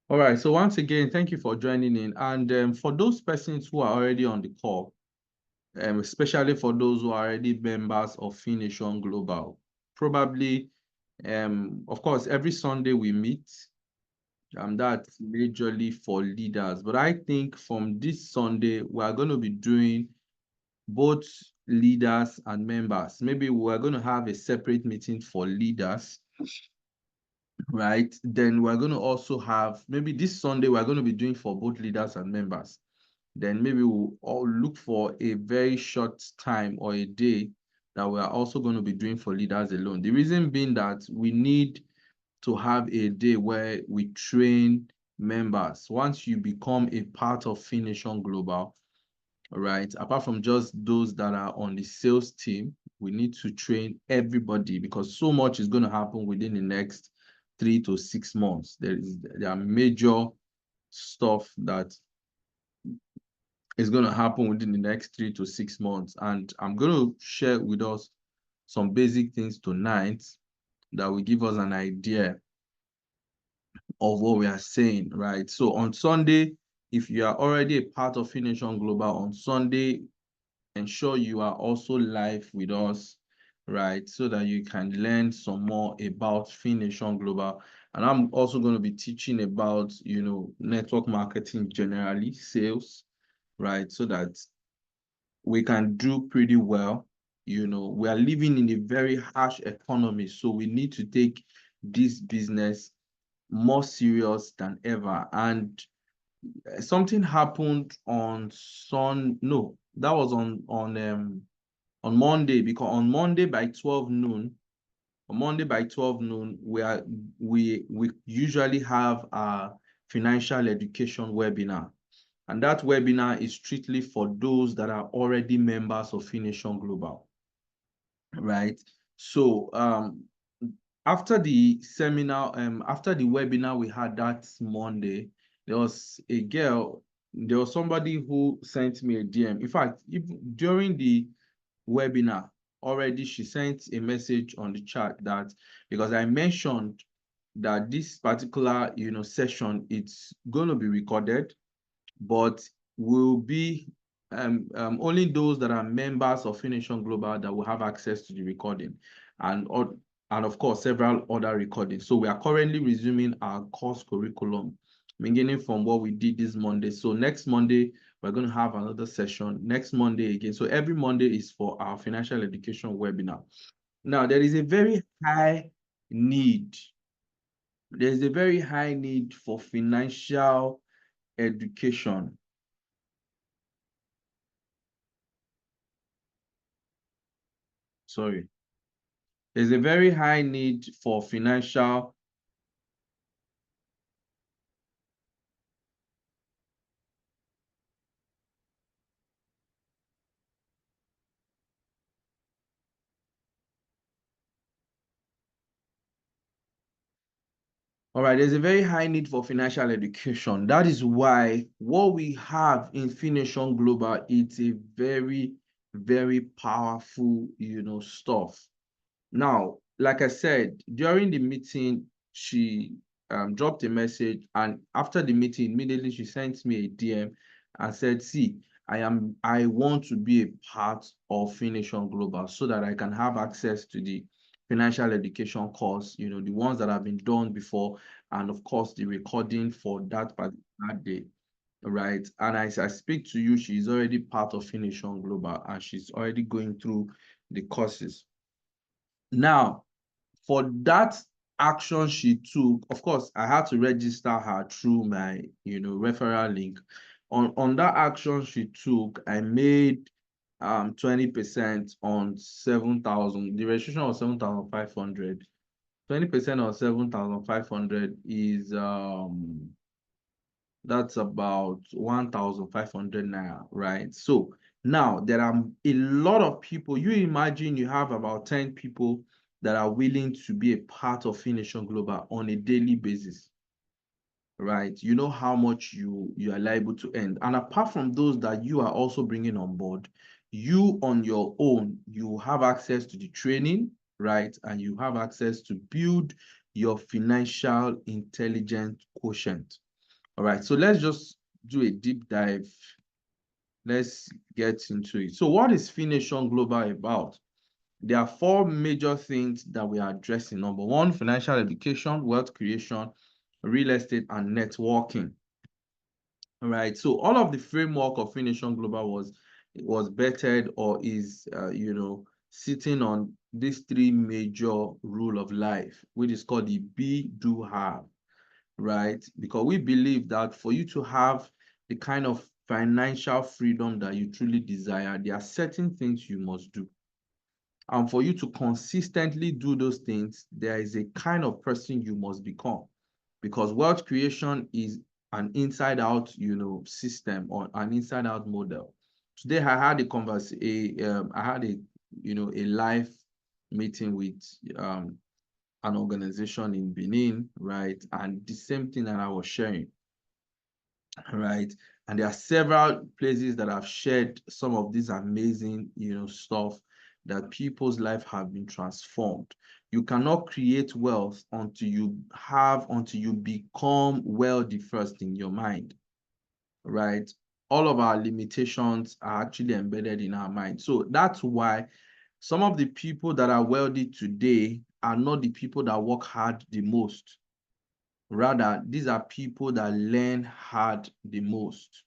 All right. So once again, thank you for joining in. And for those persons who are already on the call, especially for those who are already members of Fination Global, probably, of course, every Sunday we meet. That's majorly for leaders. But I think from this Sunday, we are going to be doing both leaders and members. Maybe we're going to have a separate meeting for leaders, right? Then we're going to also have, maybe this Sunday, we're going to be doing for both leaders and members. Then maybe we'll all look for a very short time or a day that we're also going to be doing for leaders alone. The reason being that we need to have a day where we train members. Once you become a part of Fination Global, right, apart from just those that are on the sales team, we need to train everybody because so much is going to happen within the next 3 to 6 months. There are major stuff that is going to happen within the next 3 to 6 months. And I'm going to share with us some basic things tonight that will give us an idea of what we are saying, right? So on Sunday, if you are already a part of Fination Global on Sunday, ensure you are also live with us, right? So that you can learn some more about Fination Global. And I'm also going to be teaching about, network marketing generally, sales, right? So that we can do pretty well. We are living in a very harsh economy, so we need to take this business more serious than ever. And something happened on no, that was on Monday, because on Monday by 12 noon, we usually have a financial education webinar. And that webinar is strictly for those that are already members of Fination Global, right? So after the seminar, after the webinar we had that Monday, there was somebody who sent me a DM. In fact, during the webinar, already she sent a message on the chat that because I mentioned that this particular session, it's going to be recorded, but will be only those that are members of Fination Global that will have access to the recording, and of course several other recordings. So we are currently resuming our course curriculum, beginning from what we did this Monday. So next Monday we're going to have another session, next Monday again. So every Monday is for our financial education webinar. Now there is a very high need. There's a very high need for financial education. Sorry. There's a very high need for financial. All right, there's a very high need for financial education. That is why what we have in Fination Global, it's a very, very powerful, stuff. Now, like I said, during the meeting, she dropped a message, and after the meeting, immediately she sent me a DM and said, see, I want to be a part of Fination Global so that I can have access to the financial education course, the ones that have been done before, and of course, the recording for that particular day, right? And as I speak to you, she's already part of Fination Global, and she's already going through the courses. Now, for that action she took, of course, I had to register her through my, referral link. On that action she took, I made 20% on 7,000. The registration was 7,500. 20% on 7,500 is that's about 1,500 naira, right? So now there are a lot of people. You imagine you have about 10 people that are willing to be a part of Fination Global on a daily basis, right? You know how much you are liable to earn. And apart from those that you are also bringing on board, you on your own, you have access to the training, right? And you have access to build your financial intelligence quotient. All right, so let's just do a deep dive. Let's get into it. So what is Fination Global about? There are four major things that we are addressing. Number one, financial education, wealth creation, real estate, and networking. All right, so all of the framework of Fination Global was bettered or is sitting on these three major rule of life, which is called the be, do, have, right? Because we believe that for you to have the kind of financial freedom that you truly desire, there are certain things you must do. And for you to consistently do those things, there is a kind of person you must become, because wealth creation is an inside out, system or an inside out model. Today I had a live meeting with an organization in Benin, right? And the same thing that I was sharing, right? And there are several places that have shared some of these amazing, stuff that people's life have been transformed. You cannot create wealth until you become wealthy first in your mind, right? All of our limitations are actually embedded in our mind. So that's why some of the people that are wealthy today are not the people that work hard the most. Rather, these are people that learn hard the most.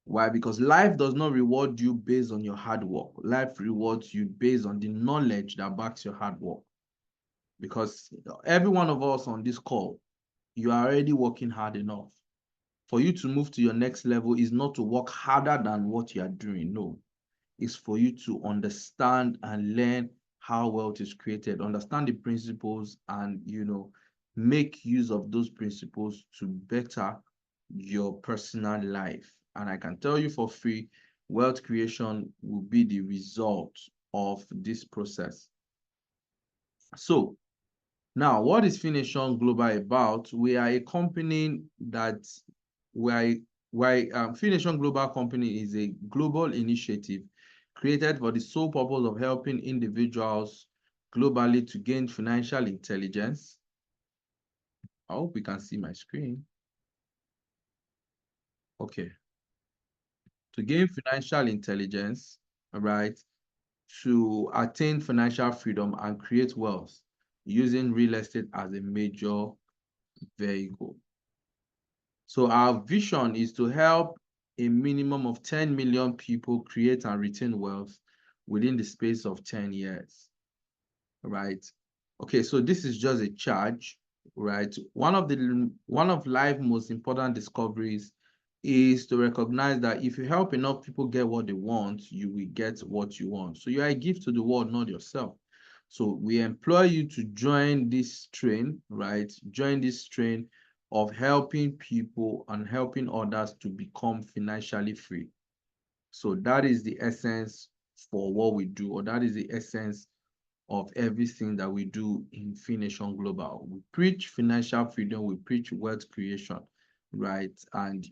Why? Because life does not reward you based on your hard work. Life rewards you based on the knowledge that backs your hard work. Because every one of us on this call, you are already working hard enough. For you to move to your next level is not to work harder than what you are doing. No, it's for you to understand and learn how wealth is created, understand the principles, and make use of those principles to better your personal life. And I can tell you for free, wealth creation will be the result of this process. So now, what is Fination Global about? We are a company that Fination Global Company is a global initiative created for the sole purpose of helping individuals globally to gain financial intelligence. I hope we can see my screen. Okay. To gain financial intelligence, all right, to attain financial freedom and create wealth using real estate as a major vehicle. So our vision is to help a minimum of 10 million people create and retain wealth within the space of 10 years, right? Okay, so this is just a charge, right? One of life's most important discoveries is to recognize that if you help enough people get what they want, you will get what you want. So you are a gift to the world, not yourself. So we employ you to join this train, right? Join this train of helping people and helping others to become financially free. So that is the essence for what we do, or that is the essence of everything that we do in Fination Global. We preach financial freedom, we preach wealth creation, right? And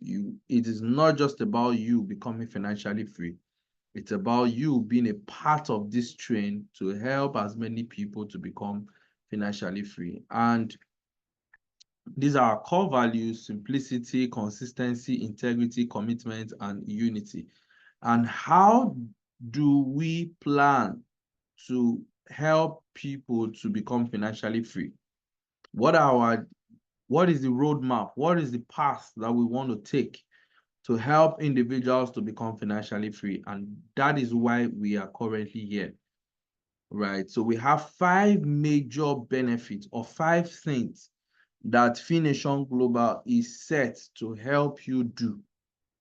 it is not just about you becoming financially free. It's about you being a part of this train to help as many people to become financially free. And these are our core values: simplicity, consistency, integrity, commitment, and unity. And how do we plan to help people to become financially free? What is the roadmap? What is the path that we want to take to help individuals to become financially free? And that is why we are currently here, right? So we have 5 major benefits, or 5 things that Fination Global is set to help you do,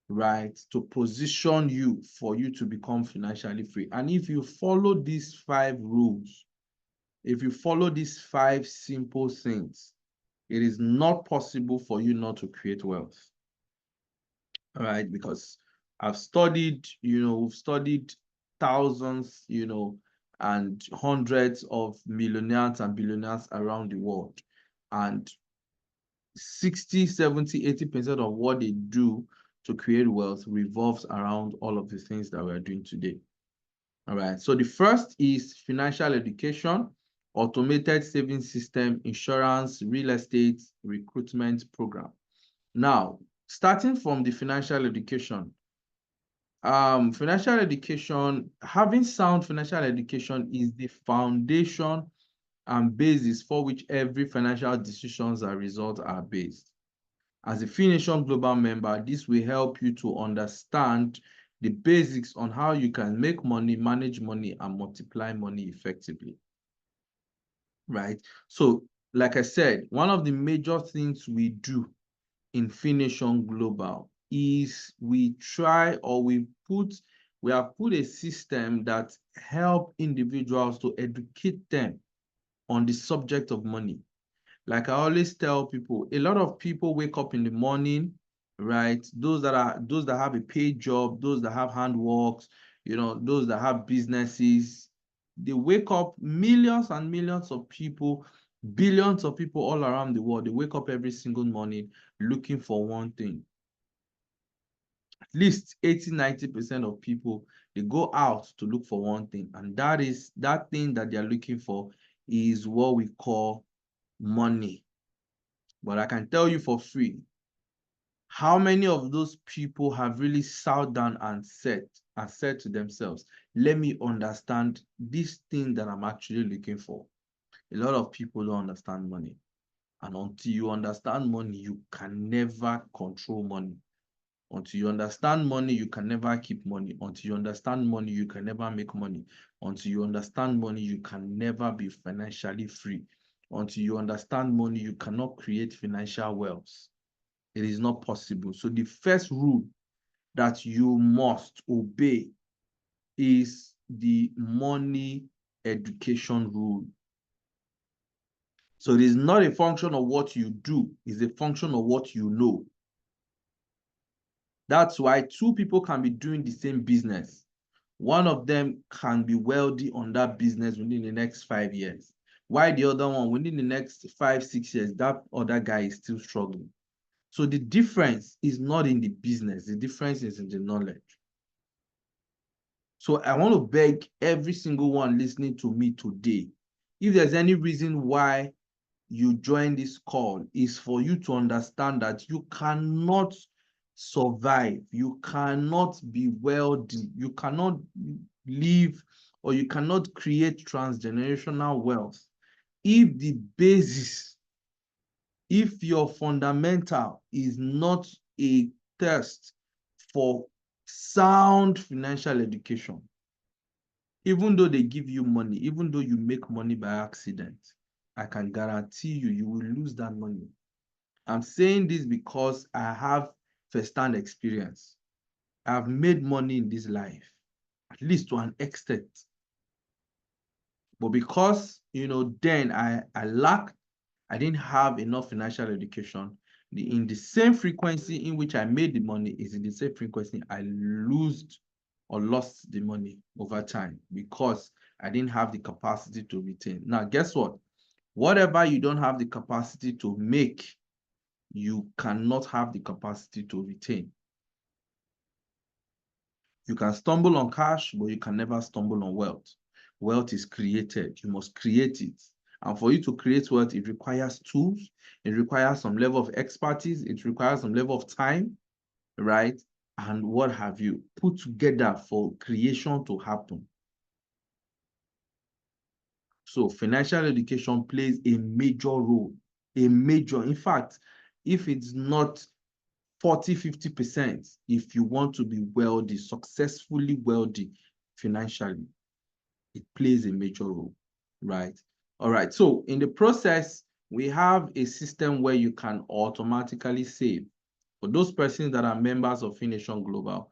right? To position you for you to become financially free. And if you follow these 5 rules, if you follow these 5 simple things, it is not possible for you not to create wealth. All right, because we've studied thousands, and hundreds of millionaires and billionaires around the world. And 60, 70, 80% of what they do to create wealth revolves around all of the things that we're doing today. All right, so the first is financial education, automated saving system, insurance, real estate, recruitment program. Now, starting from the financial education. Financial education, having sound financial education is the foundation and basis for which every financial decisions and results are based. As a Fination Global member, this will help you to understand the basics on how you can make money, manage money, and multiply money effectively. Right? So, like I said, one of the major things we do in Fination Global is we try, or we have put a system that help individuals to educate them on the subject of money. Like I always tell people, a lot of people wake up in the morning, right? Those that have a paid job, those that have handworks, those that have businesses, they wake up, millions and millions of people, billions of people all around the world, they wake up every single morning looking for one thing. At least 80–90% of people, they go out to look for one thing, and that thing that they're looking for is what we call money. But I can tell you for free, how many of those people have really sat down and said to themselves, let me understand this thing that I'm actually looking for? A lot of people don't understand money. And until you understand money, you can never control money. Until you understand money, you can never keep money. Until you understand money, you can never make money. Until you understand money, you can never be financially free. Until you understand money, you cannot create financial wealth. It is not possible. So the first rule that you must obey is the money education rule. So it is not a function of what you do, it's a function of what you know. That's why two people can be doing the same business. One of them can be wealthy on that business within the next 5 years, while the other one, within the next 5–6 years, that other guy is still struggling. So the difference is not in the business, the difference is in the knowledge. So I want to beg every single one listening to me today, if there's any reason why you join this call, is for you to understand that you cannot survive, you cannot be wealthy, you cannot live, or you cannot create transgenerational wealth if the basis, if your fundamental is not a test for sound financial education. Even though they give you money, even though you make money by accident, I can guarantee you will lose that money. I'm saying this because I have first-hand experience. I've made money in this life, at least to an extent. But because, then I didn't have enough financial education. In the same frequency in which I made the money is in the same frequency I lost the money over time, because I didn't have the capacity to retain. Now, guess what? Whatever you don't have the capacity to make, you cannot have the capacity to retain. You can stumble on cash, but you can never stumble on wealth. Wealth is created. You must create it. And for you to create wealth, it requires tools. It requires some level of expertise. It requires some level of time, right? And what have you put together for creation to happen. So financial education plays a major role, in fact, if it's not 40–50%, if you want to be wealthy, successfully wealthy financially, it plays a major role, right? All right, so in the process, we have a system where you can automatically save. For those persons that are members of Fination Global,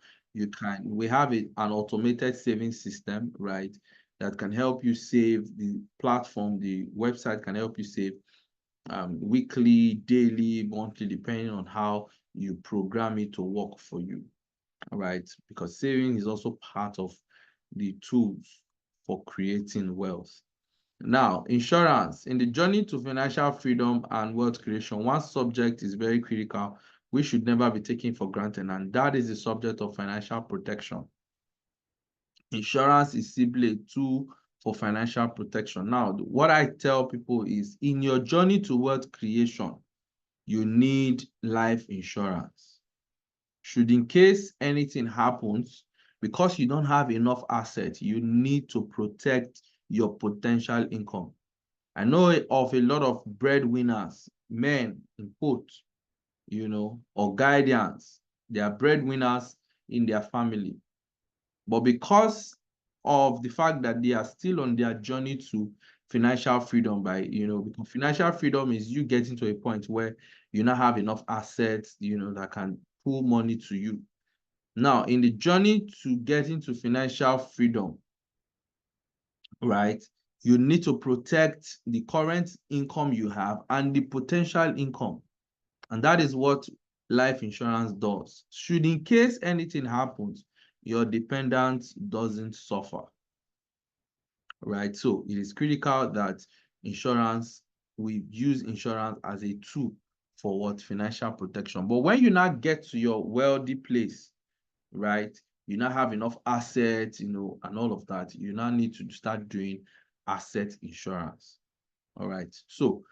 we have an automated saving system, right? That can help you save. The platform, the website can help you save weekly, daily, monthly, depending on how you program it to work for you. All right, because saving is also part of the tools for creating wealth. Now, insurance. In the journey to financial freedom and wealth creation, one subject is very critical, we should never be taken for granted, and that is the subject of financial protection. Insurance is simply a tool for financial protection. Now, what I tell people is, in your journey to wealth creation, you need life insurance. Should in case anything happens, because you don't have enough assets, you need to protect your potential income. I know of a lot of breadwinners, men in quotes, or guardians. They are breadwinners in their family. But because of the fact that they are still on their journey to financial freedom because financial freedom is you getting to a point where you now have enough assets, that can pull money to you. Now, in the journey to getting to financial freedom, right, you need to protect the current income you have and the potential income. And that is what life insurance does. Should in case anything happens, your dependent doesn't suffer, right? So it is critical that we use insurance as a tool for what? Financial protection. But when you now get to your wealthy place, right, you now have enough assets, and all of that, you now need to start doing asset insurance. All right. So,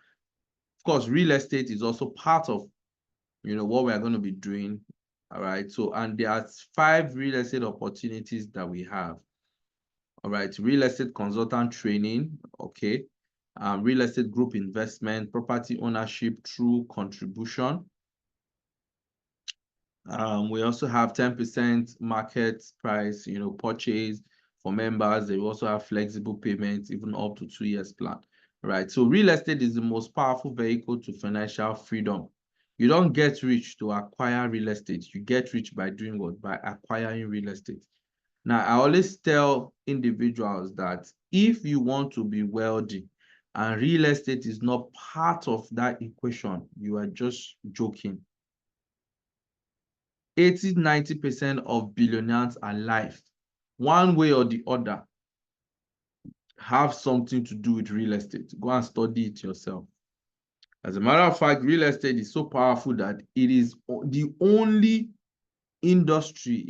of course, real estate is also part of what we are going to be doing. All right. So, and there are 5 real estate opportunities that we have. All right. Real estate consultant training. Okay. Real estate group investment, property ownership through contribution. We also have 10% market price, purchase for members. They also have flexible payments, even up to 2 years plan. Right. So real estate is the most powerful vehicle to financial freedom. You don't get rich to acquire real estate. You get rich by doing what? By acquiring real estate. Now, I always tell individuals that if you want to be wealthy and real estate is not part of that equation, you are just joking. 80–90% of billionaires alive, one way or the other, have something to do with real estate. Go and study it yourself. As a matter of fact, real estate is so powerful that it is the only industry,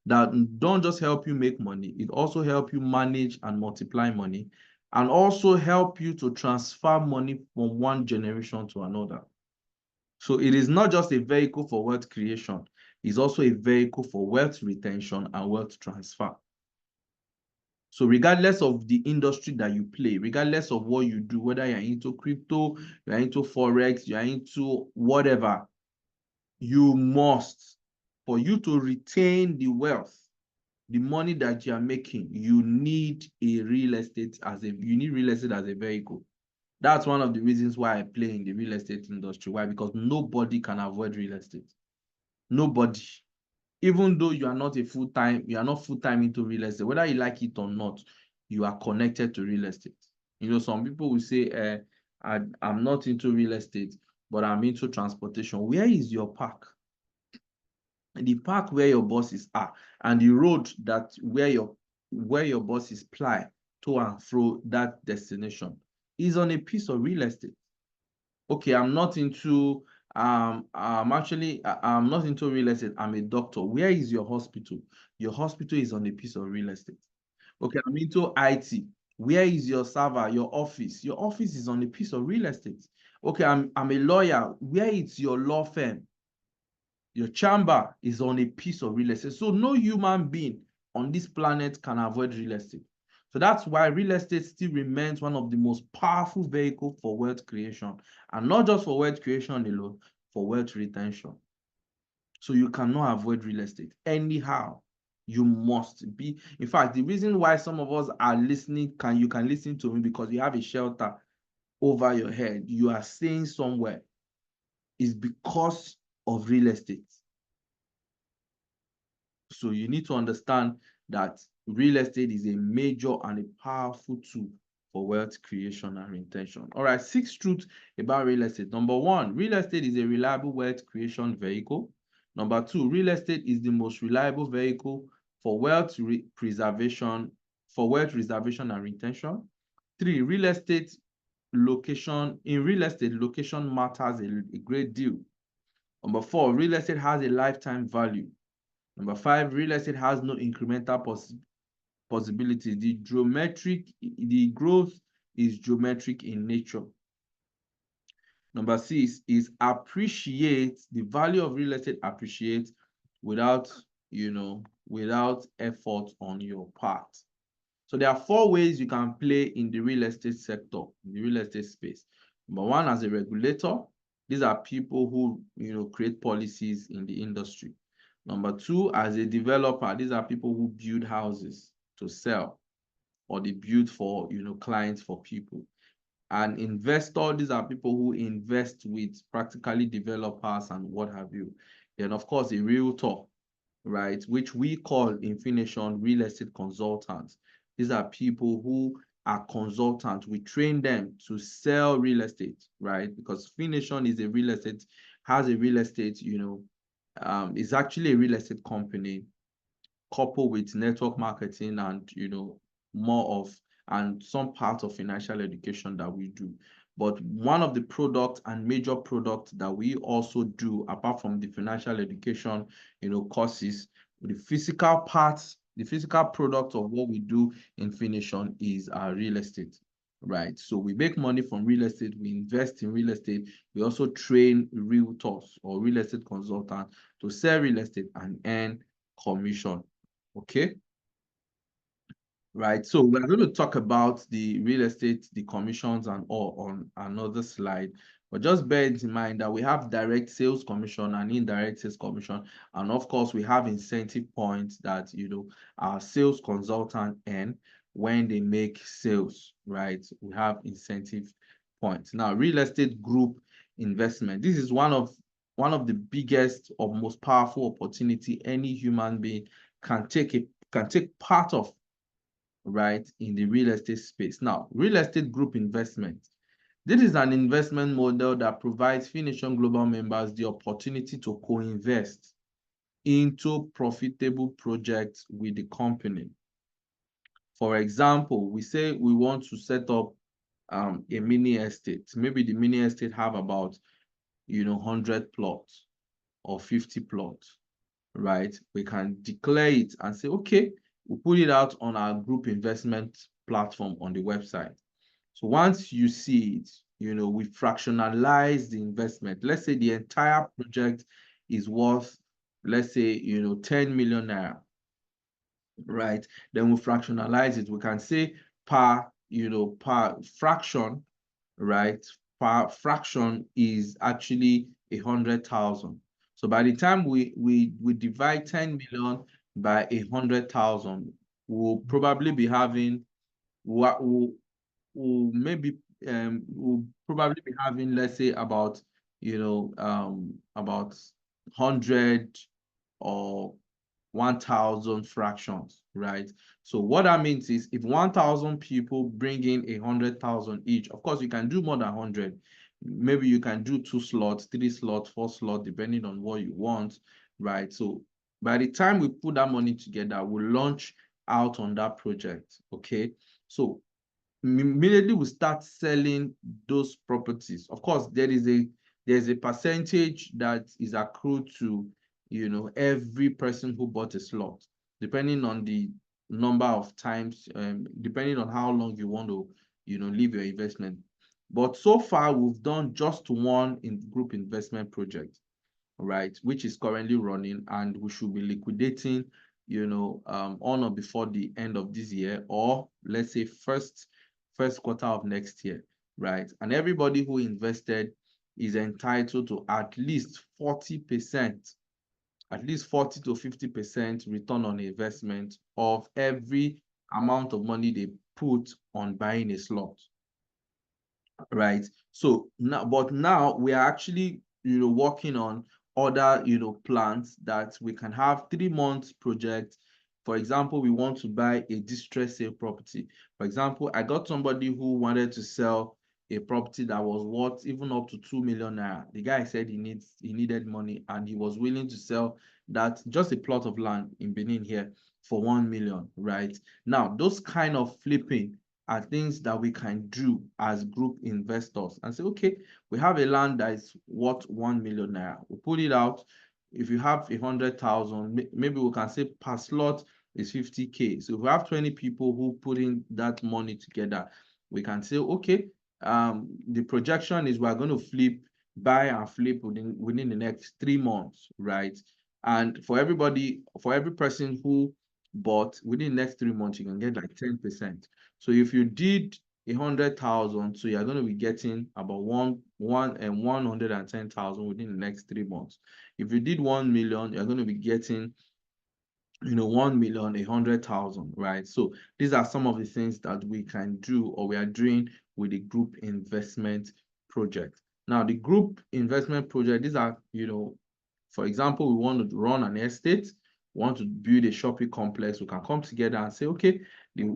that don't just help you make money, it also help you manage and multiply money, and also help you to transfer money from one generation to another. So it is not just a vehicle for wealth creation, it's also a vehicle for wealth retention and wealth transfer. So regardless of the industry that you play, regardless of what you do, whether you're into crypto, you're into Forex, you're into whatever, you must, for you to retain the wealth, the money that you are making, you need real estate as a vehicle. That's one of the reasons why I play in the real estate industry. Why? Because nobody can avoid real estate. Nobody. Even though you are not full-time into real estate, whether you like it or not, you are connected to real estate. Some people will say, I'm not into real estate, but I'm into transportation. Where is your park? The park where your bosses are, and the road where your bosses ply to and fro that destination is on a piece of real estate. Okay, I'm not into I'm not into real estate. I'm a doctor. Where is your hospital? Your hospital is on a piece of real estate. Okay, I'm into IT. Where is your server? Your office? Your office is on a piece of real estate. Okay, I'm a lawyer. Where is your law firm? Your chamber is on a piece of real estate. So no human being on this planet can avoid real estate. So that's why real estate still remains one of the most powerful vehicles for wealth creation. And not just for wealth creation alone, for wealth retention. So you cannot avoid real estate. Anyhow, you must be. In fact, the reason why some of us are listening, you can listen to me because you have a shelter over your head. You are staying somewhere. Is because of real estate. So you need to understand that real estate is a major and a powerful tool for wealth creation and retention. All right, 6 truths about real estate. Number 1, real estate is a reliable wealth creation vehicle. Number 2, real estate is the most reliable vehicle for wealth preservation and retention. 3, location matters a great deal. Number 4, real estate has a lifetime value. Number 5, real estate has no incremental possibilities. The growth is geometric in nature. Number 6 is appreciate. The value of real estate appreciates without, without effort on your part. So there are 4 ways you can play in the real estate sector, in the real estate space. Number 1, as a regulator. These are people who, create policies in the industry. Number 2, as a developer. These are people who build houses to sell, or they build for, clients, for people. An investor, these are people who invest with practically developers and what have you. Then, of course, a realtor, right, which we call in Fination real estate consultants. These are people who are consultants. We train them to sell real estate, right? Because Fination is a real estate, has a real estate, is actually a real estate company, coupled with network marketing and, more of, and some part of financial education that we do. But one of the products and major products that we also do, apart from the financial education, courses, the physical parts, the physical product of what we do in Fination is our real estate, right? So we make money from real estate, we invest in real estate, we also train realtors or real estate consultants to sell real estate and earn commission. Okay, right. So we're going to talk about the real estate, the commissions and all on another slide. But just bear in mind that we have direct sales commission and indirect sales commission. And of course, we have incentive points that, our sales consultant earn when they make sales, right? We have incentive points. Now, real estate group investment. This is one of the biggest or most powerful opportunity any human being can take part of, right, in the real estate space. Now, real estate group investment. This is an investment model that provides Fination Global members the opportunity to co-invest into profitable projects with the company. For example, we say we want to set up a mini estate. Maybe the mini estate have about, 100 plots or 50 plots, right? We can declare it and say, okay, we'll put it out on our group investment platform on the website. So once you see it, we fractionalize the investment. Let's say the entire project is worth, let's say, 10 million naira, right? Then we fractionalize it. We can say per fraction, right? Per fraction is actually 100,000. So by the time we divide 10 million by 100,000, we'll probably be having we'll probably be having, let's say, about about 100 or 1,000 fractions, right? So what that means is if 1,000 people bring in 100,000 each, of course you can do more than 100. Maybe you can do 2 slots, 3 slots, 4 slots, depending on what you want, right? So by the time we put that money together, we'll launch out on that project. Okay, so immediately we start selling those properties. Of course, there's a percentage that is accrued to every person who bought a slot, depending on the number of times, depending on how long you want to leave your investment. But so far we've done just one in group investment project, right, which is currently running, and we should be liquidating on or before the end of this year, or let's say first quarter of next year, right? And everybody who invested is entitled to at least 40%, at least 40 to 50% return on investment of every amount of money they put on buying a slot, right? So now, but now we are actually working on other plans that we can have 3 months project. For example, we want to buy a distressed sale property. For example, I got somebody who wanted to sell a property that was worth even up to 2 million naira. The guy said he needed money, and he was willing to sell that, just a plot of land in Benin here, for 1 million, right? Now, those kind of flipping are things that we can do as group investors and say, okay, we have a land that is worth 1 million naira. We put it out. If you have 100,000, maybe we can say per slot is 50K. So if we have 20 people who put in that money together, we can say, okay, the projection is we're going to buy and flip within the next 3 months, right? And for every person who bought within the next 3 months, you can get like 10%. So if you did 100,000, so you're going to be getting about 110,000 within the next 3 months. If you did 1 million, you're going to be getting 1,100,000, right? So these are some of the things that we can do or we are doing with the group investment project. Now, the group investment project, these are, for example, we want to run an estate, want to build a shopping complex, we can come together and say, okay, the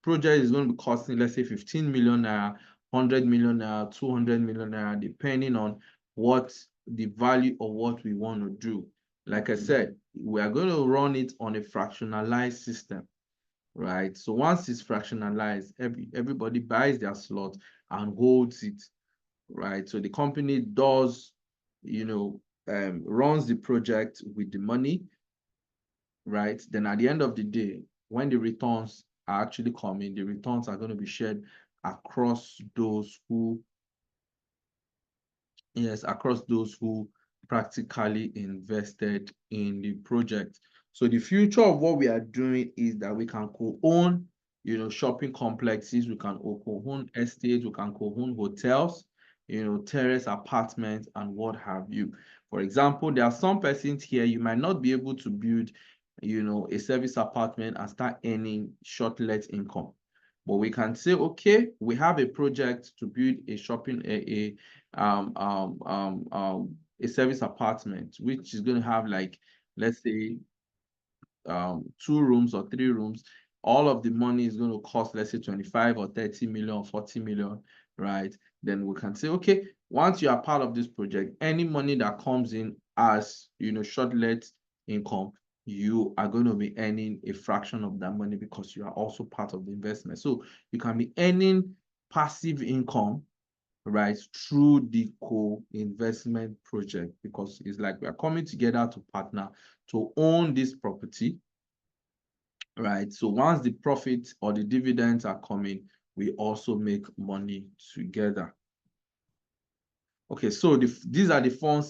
project is going to be costing, let's say, 15 million naira, 100 million naira, 200 million naira, depending on what the value of what we want to do. Like I said, we are going to run it on a fractionalized system, right? So once it's fractionalized, everybody buys their slot and holds it, right? So the company does, runs the project with the money, right? Then at the end of the day, when the returns are actually coming, the returns are going to be shared across those who practically invested in the project. So the future of what we are doing is that we can co-own, shopping complexes, we can co-own estates, we can co-own hotels, terrace apartments, and what have you. For example, there are some persons here, you might not be able to build, a service apartment and start earning short-let income. But we can say, okay, we have a project to build a service apartment, which is going to have, like, let's say 2 rooms or 3 rooms. All of the money is going to cost, let's say 25 or 30 million or 40 million, right? Then we can say, okay, once you are part of this project, any money that comes in as, short-let income, you are going to be earning a fraction of that money because you are also part of the investment. So you can be earning passive income, right, through the co-investment project, because it's like we are coming together to partner to own this property, right? So once the profits or the dividends are coming, we also make money together. Okay, so these are the 4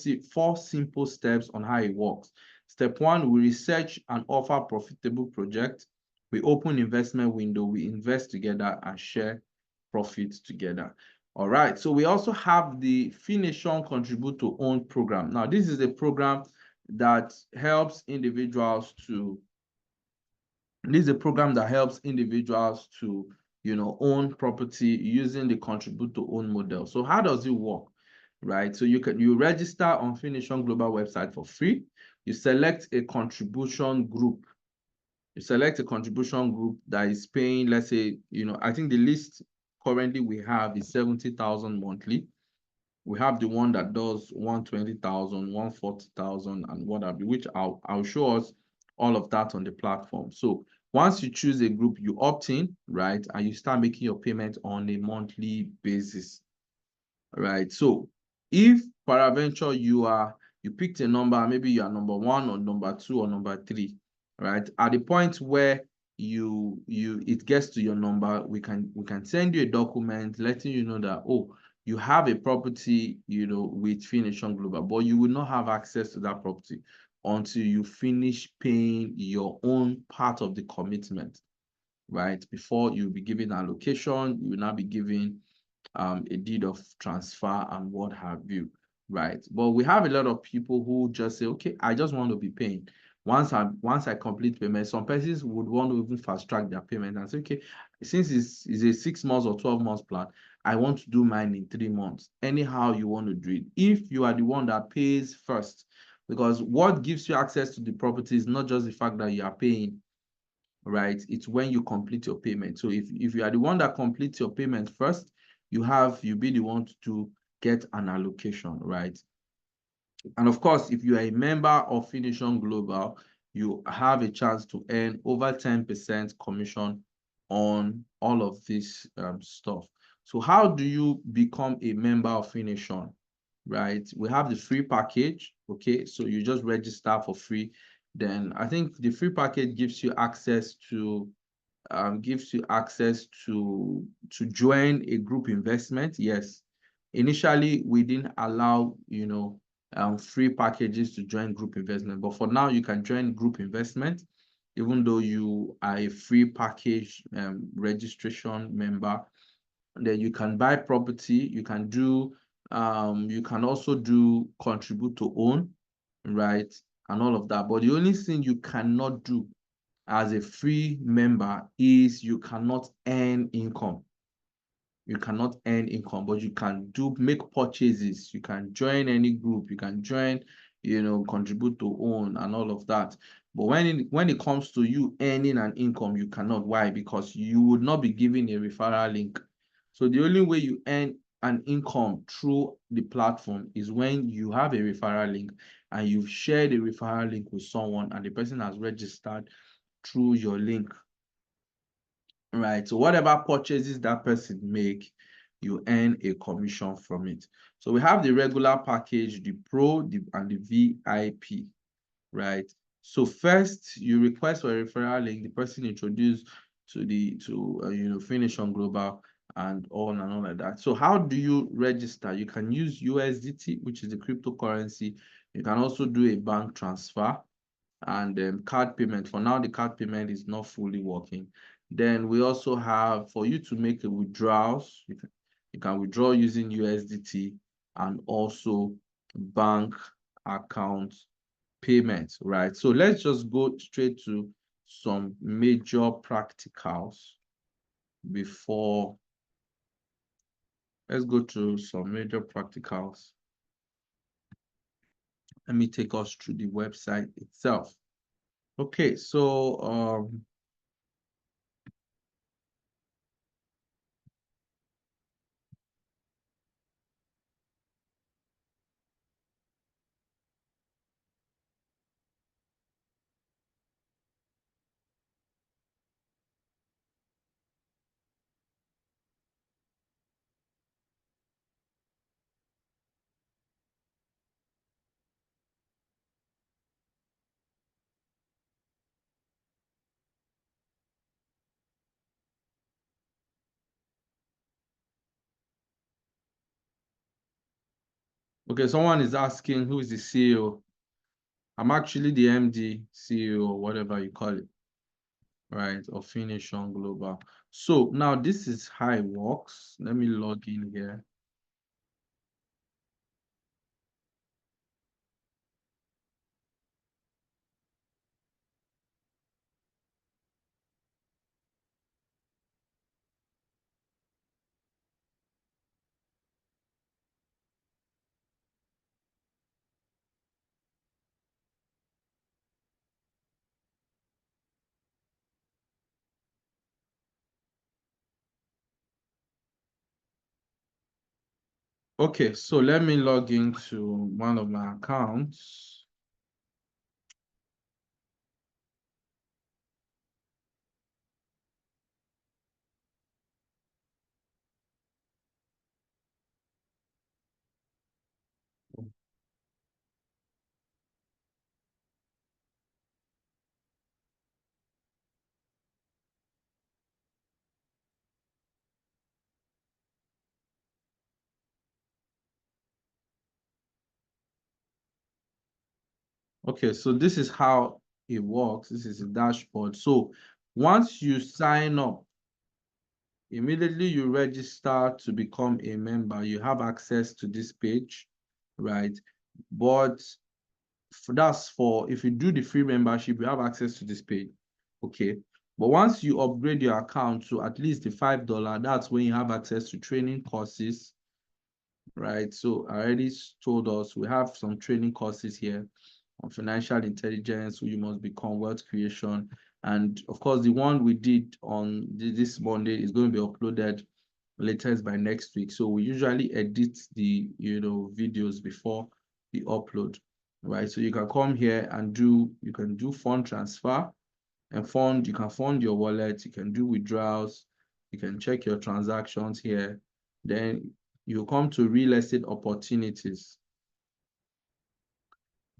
simple steps on how it works. Step 1, we research and offer profitable project. We open investment window, we invest together and share profits together. All right, so we also have the Fination Contribute to Own program. Now, this is a program that helps individuals to own property using the contribute to own model. So how does it work? Right, so you register on Fination Global website for free. You select a contribution group. That is paying, let's say, I think the list currently we have is 70,000 monthly. We have the one that does 120,000, 140,000, and whatever, which I'll show us all of that on the platform. So once you choose a group, you opt in, right, and you start making your payment on a monthly basis. Right, so if peradventure you picked a number, maybe you are number 1 or number 2 or number 3, right? At the point where it gets to your number, we can send you a document letting you know that, oh, you have a property, with Fination Global, but you will not have access to that property until you finish paying your own part of the commitment, right? Before you'll be given allocation, you will now be given a deed of transfer and what have you, right? But we have a lot of people who just say, okay, I just want to be paying. Once I complete payment, some persons would want to even fast track their payment and say, okay, since it's a 6 months or 12 months plan, I want to do mine in 3 months. Anyhow you want to do it, if you are the one that pays first, because what gives you access to the property is not just the fact that you are paying, right? It's when you complete your payment. So if you are the one that completes your payment first, you be the one to get an allocation, right? And of course, if you are a member of Fination Global, you have a chance to earn over 10% commission on all of this stuff. So how do you become a member of Fination, right? We have the free package, okay? So you just register for free. Then I think the free package gives you access to gives you access to join a group investment. Yes, initially we didn't allow free packages to join group investment, but for now you can join group investment even though you are a free package registration member. And then you can buy property, you can do you can also do contribute to own, right, and all of that. But the only thing you cannot do as a free member is you cannot earn income. You cannot earn income, but you can make purchases. You can join any group, you can join, contribute to own and all of that. But when it comes to you earning an income, you cannot. Why? Because you would not be given a referral link. So the only way you earn an income through the platform is when you have a referral link and you've shared a referral link with someone and the person has registered through your link, right? So whatever purchases that person make, you earn a commission from it. So we have the regular package, the pro, and the VIP, right? So first, you request for a referral link, the person introduced to Fination Global and all like that. So how do you register? You can use USDT, which is the cryptocurrency. You can also do a bank transfer and card payment. For now, the card payment is not fully working. Then we also have, for you to make a withdrawals, you can withdraw using USDT and also bank account payments, right? So let's just go straight to some major practicals before. Let's go through some major practicals. Let me take us through the website itself. Okay, so okay, someone is asking who is the CEO. I'm actually the MD, CEO, whatever you call it, right, of Fination Global. So now this is how it works. Let me log in here. Okay, so let me log into one of my accounts. Okay, so this is how it works. This is a dashboard. So once you sign up, immediately you register to become a member, you have access to this page, right? But that's for if you do the free membership, you have access to this page, okay? But once you upgrade your account to at least the $5, that's when you have access to training courses, right? So I already told us we have some training courses here on financial intelligence, who you must become, wealth creation, and of course the one we did on this Monday is going to be uploaded latest by next week. So we usually edit the videos before the upload, right? So you can come here and you can do fund transfer and you can fund your wallet, you can do withdrawals, you can check your transactions here. Then you come to real estate opportunities,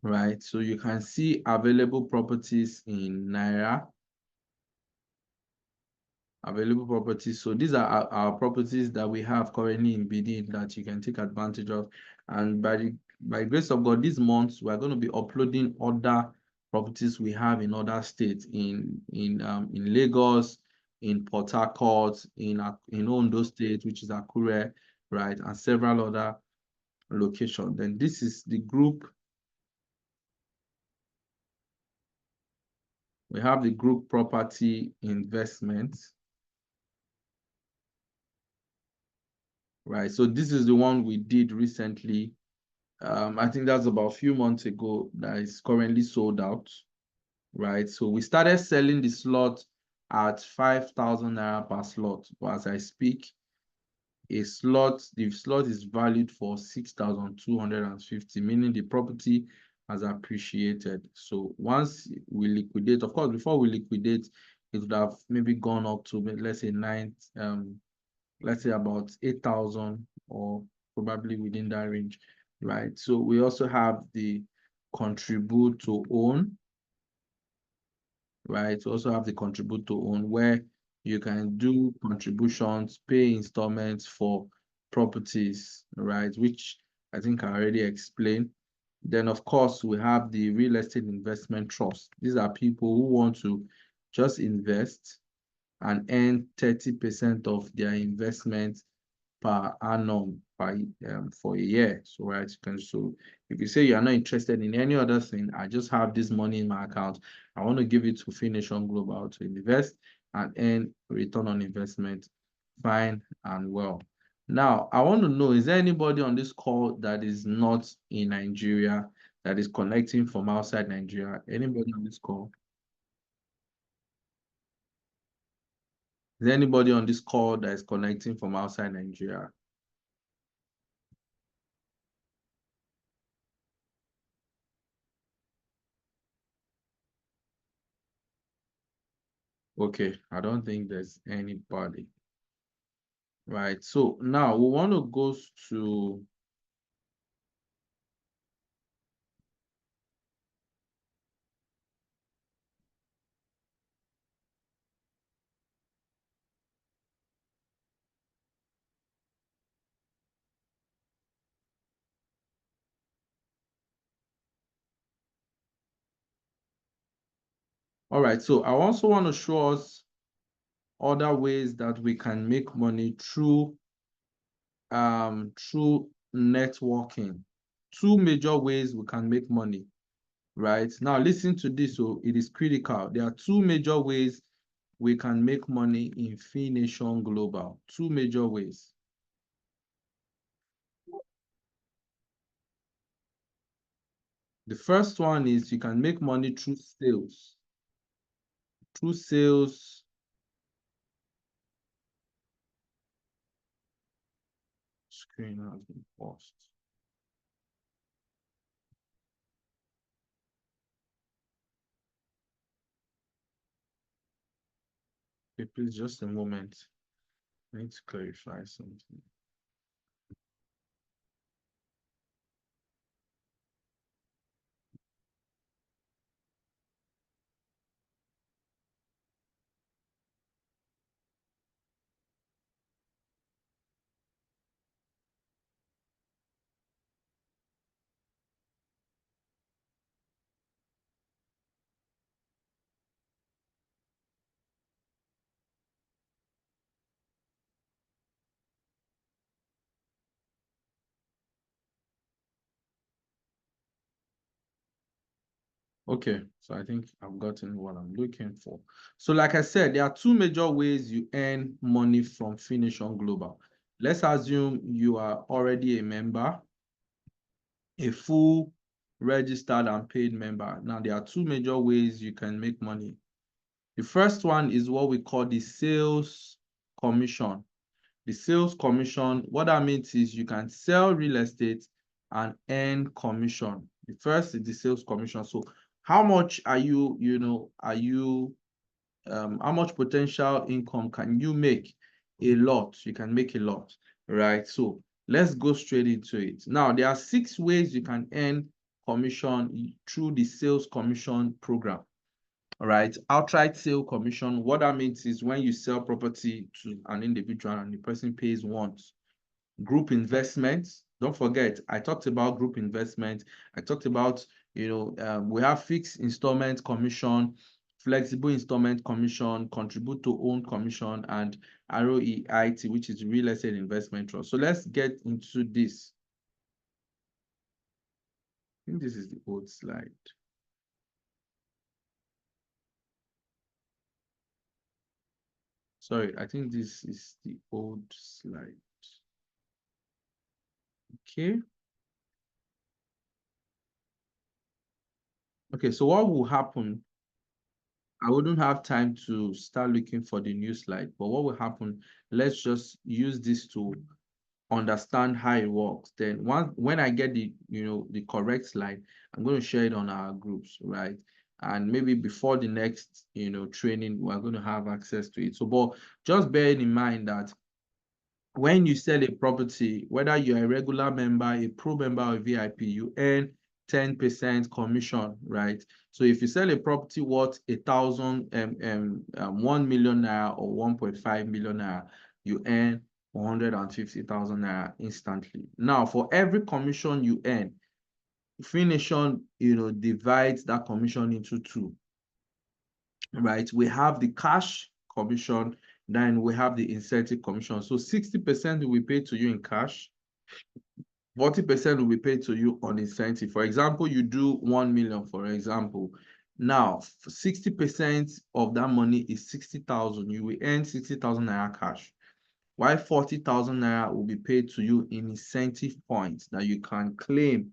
right? So you can see available properties in Naira. Available properties. So these are our properties that we have currently in Benin that you can take advantage of. And by grace of God, this month we're going to be uploading other properties we have in other states, in Lagos, in Port Harcourt, in Ondo State, which is Akure, right, and several other locations. Then this is the group. We have the group property investments, right? So this is the one we did recently. I think that's about a few months ago, that is currently sold out, right? So we started selling the slot at 5,000 naira per slot. But as I speak, the slot is valued for 6,250, meaning the property has appreciated. So once we liquidate, of course, before we liquidate, it would have maybe gone up to, let's say, let's say about 8,000, or probably within that range, right? So we also have the contribute to own, right? We also have the contribute to own, where you can do contributions, pay installments for properties, right? Which I think I already explained. Then, of course, we have the real estate investment trust. These are people who want to just invest and earn 30% of their investment per annum for a year. So right, so if you say you are not interested in any other thing, I just have this money in my account, I want to give it to Fination Global to invest and earn return on investment, fine and well. Now, I want to know, is there anybody on this call that is not in Nigeria, that is connecting from outside Nigeria? Anybody on this call? Is there anybody on this call that is connecting from outside Nigeria? Okay, I don't think there's anybody. Right, so now we want to go to all right, so I also want to show us other ways that we can make money through networking. Two major ways we can make money, right? Now listen to this, so it is critical. There are two major ways we can make money in Fination Global. Two major ways. The first one is you can make money through sales. Through sales. Screen has been paused. Okay, please, just a moment. I need to clarify something. Okay, so I think I've gotten what I'm looking for. So like I said, there are two major ways you earn money from Fination Global. Let's assume you are already a member, a full registered and paid member. Now, there are two major ways you can make money. The first one is what we call the sales commission. The sales commission, what that means is you can sell real estate and earn commission. The first is the sales commission. So how much are how much potential income can you make? A lot. You can make a lot, right? So let's go straight into it. Now, there are 6 ways you can earn commission through the sales commission program. All right, outright sale commission. What that means is when you sell property to an individual and the person pays once. Group investments. Don't forget, I talked about group investment. I talked about, we have fixed installment commission, flexible installment commission, contribute to own commission, and ROEIT, which is real estate investment trust. So let's get into this. I think this is the old slide. Sorry, I think this is the old slide. Okay. Okay, so what will happen? I wouldn't have time to start looking for the new slide, but what will happen? Let's just use this to understand how it works. Then when I get the correct slide, I'm going to share it on our groups, right? And maybe before the next training, we're going to have access to it. So, but just bear in mind that when you sell a property, whether you're a regular member, a pro member, or a VIP, you earn 10% commission, right? So if you sell a property worth 1 million naira or 1.5 million naira, you earn 150,000 naira instantly. Now, for every commission you earn, Fination, divides that commission into two, right? We have the cash commission, then we have the incentive commission. So 60% will be paid to you in cash, 40% will be paid to you on incentive. For example, you do 1 million, for example. Now, 60% of that money is 60,000. You will earn 60,000 naira cash, while 40,000 naira will be paid to you in incentive points that you can claim,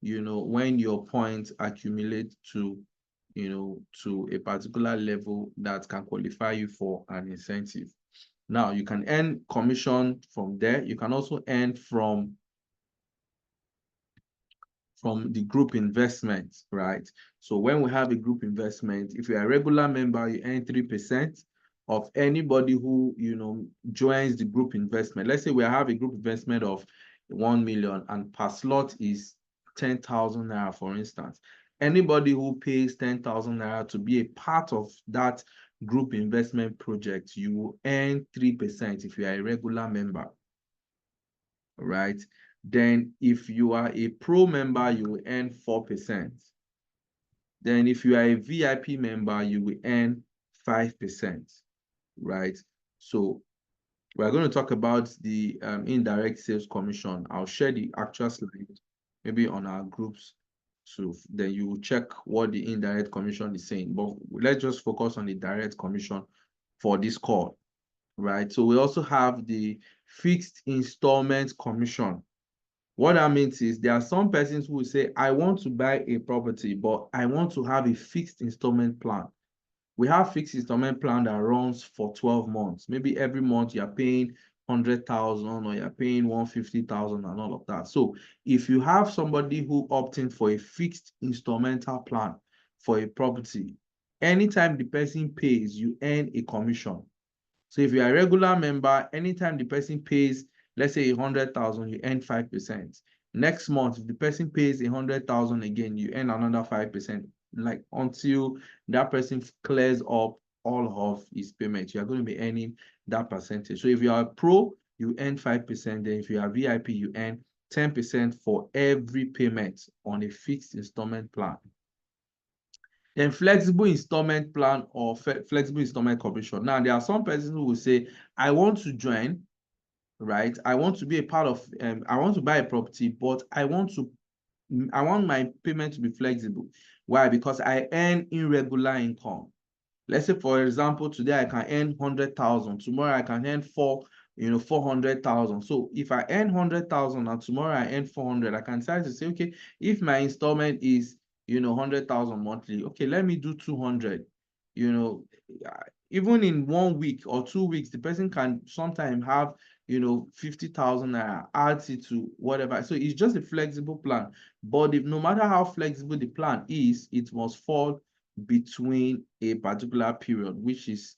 when your points accumulate to a particular level that can qualify you for an incentive. Now, you can earn commission from there. You can also earn from the group investment, right? So when we have a group investment, if you're a regular member, you earn 3% of anybody who, joins the group investment. Let's say we have a group investment of 1 million and per slot is 10,000 naira, for instance. Anybody who pays 10,000 naira to be a part of that group investment project, you will earn 3% if you are a regular member, right? Then if you are a pro member, you will earn 4%. Then if you are a VIP member, you will earn 5%, right? So we're going to talk about the indirect sales commission. I'll share the actual slide maybe on our groups. So then you will check what the indirect commission is saying. But let's just focus on the direct commission for this call, right? So we also have the fixed installment commission. What that means is there are some persons who will say, I want to buy a property, but I want to have a fixed installment plan. We have fixed installment plan that runs for 12 months. Maybe every month you're paying 100,000 or you're paying 150,000 and all of that. So if you have somebody who opting for a fixed installmental plan for a property, anytime the person pays, you earn a commission. So if you're a regular member, anytime the person pays, let's say 100,000, you earn 5%. Next month, if the person pays 100,000 again, you earn another 5%, like until that person clears up all of his payments. You are going to be earning that percentage. So if you are a pro, you earn 5%. Then if you are VIP, you earn 10% for every payment on a fixed installment plan. Then flexible installment plan or flexible installment commission. Now, there are some persons who will say, I want to join, right? I want to be a part of, I want to buy a property, but I want my payment to be flexible. Why? Because I earn irregular income. Let's say, for example, today I can earn 100,000. Tomorrow I can earn 400,000. So if I earn 100,000 and tomorrow I earn 400, I can decide to say, okay, if my installment is 100,000 monthly, okay, let me do 200. Even in 1 week or 2 weeks, the person can sometimes have 50,000 naira, adds it to whatever. So it's just a flexible plan. But no matter how flexible the plan is, it must fall between a particular period, which is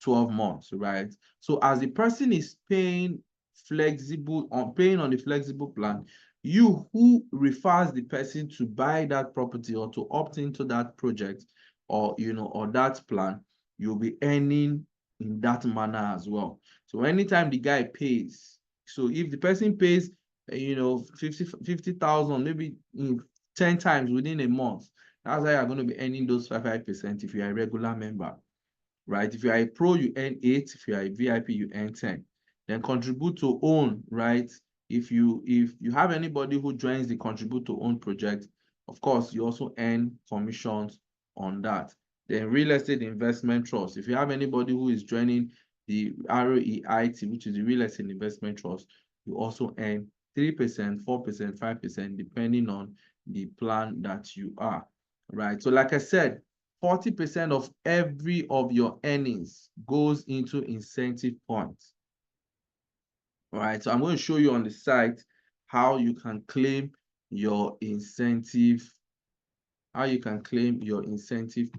12 months, right? So as the person is paying on the flexible plan, you who refers the person to buy that property or to opt into that project or or that plan, you'll be earning in that manner as well. So anytime the guy pays, so if the person pays 50,000 maybe in 10 times within a month, that's how you're going to be earning those 5% if you're a regular member, right? If you're a pro, you earn 8. If you're a VIP, you earn 10. Then contribute to own, right? If you have anybody who joins the contribute to own project, of course, you also earn commissions on that. Then real estate investment trust. If you have anybody who is joining the ROEIT, which is the real estate investment trust, you also earn 3%, 4%, 5%, depending on the plan that you are, right? So like I said, 40% of every of your earnings goes into incentive points. All right, so I'm going to show you on the site how you can claim your incentive,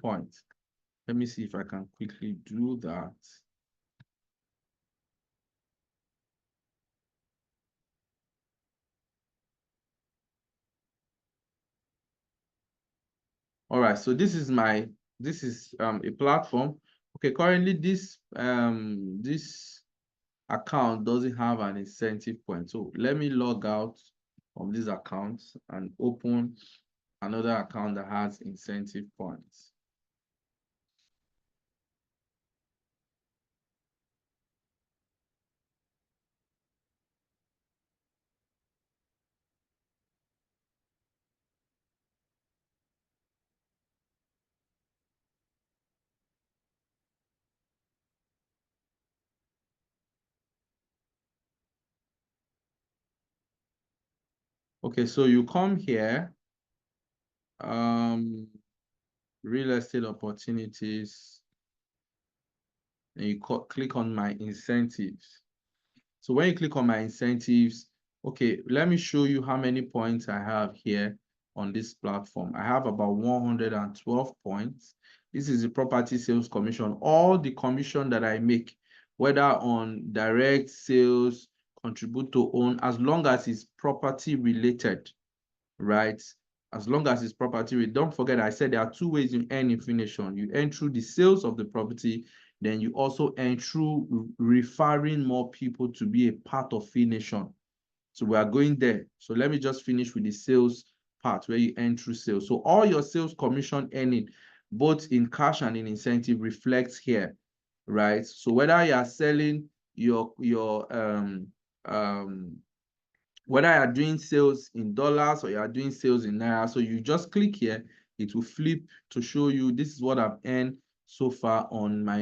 points. Let me see if I can quickly do that. All right, so this is a platform. Okay, currently this account doesn't have an incentive point. So let me log out from this account and open another account that has incentive points. Okay, so you come here, real estate opportunities, and you click on my incentives. So when you click on my incentives, okay, let me show you how many points I have here on this platform. I have about 112 points. This is the property sales commission. All the commission that I make, whether on direct sales, contribute to own, as long as it's property related, right? As long as it's property related. Don't forget, I said there are two ways you earn in Fination. You earn through the sales of the property, then you also earn through referring more people to be a part of Fination. So we are going there. So let me just finish with the sales part where you earn through sales. So all your sales commission earning, both in cash and in incentive, reflects here, right? So whether you are selling your whether you are doing sales in dollars or you are doing sales in naira, so you just click here, it will flip to show you this is what I've earned so far on my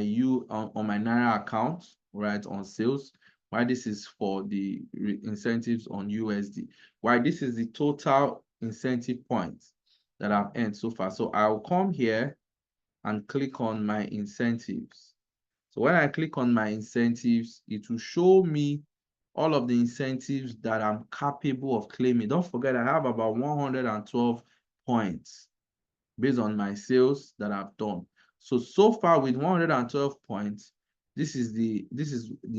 on my naira account, right, on sales. Why this is for the incentives on USD. Why this is the total incentive points that I've earned so far. So I'll come here and click on my incentives. So when I click on my incentives, it will show me all of the incentives that I'm capable of claiming. Don't forget, I have about 112 points based on my sales that I've done. So far with 112 points, this is the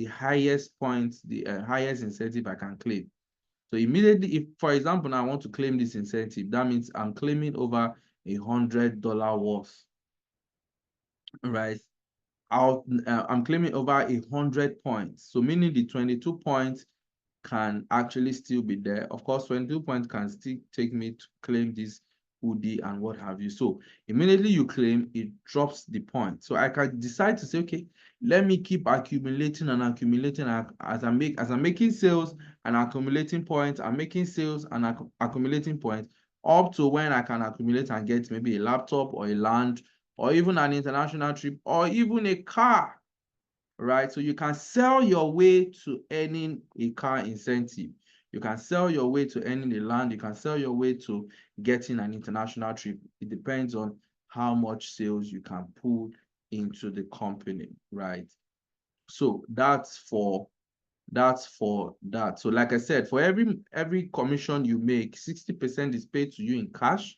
highest points, the highest incentive I can claim. So immediately, if, for example, now I want to claim this incentive, that means I'm claiming over $100 worth, right? I'm claiming over 100 points. So meaning the 22 points can actually still be there. Of course, 22 points can still take me to claim this hoodie and what have you. So immediately you claim, it drops the point. So I can decide to say, okay, let me keep accumulating and accumulating as I'm making sales and accumulating points. I'm making sales and accumulating points up to when I can accumulate and get maybe a laptop or a land or even an international trip or even a car, right? So you can sell your way to earning a car incentive. You can sell your way to earning a land. You can sell your way to getting an international trip. It depends on how much sales you can pull into the company, right? So that's for that. So like I said, for every commission you make, 60% is paid to you in cash,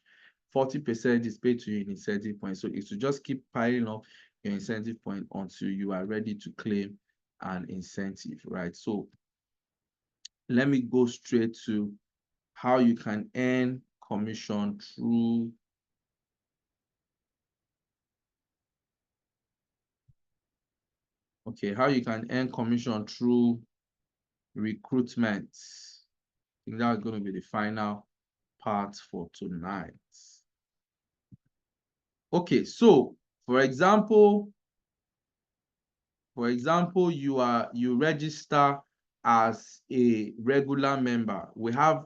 40% is paid to you in incentive points. So it's to just keep piling up your incentive point until you are ready to claim an incentive, right? So let me go straight to how you can earn commission through Okay, how you can earn commission through recruitment. I think that's going to be the final part for tonight. Okay, so for example, you register as a regular member.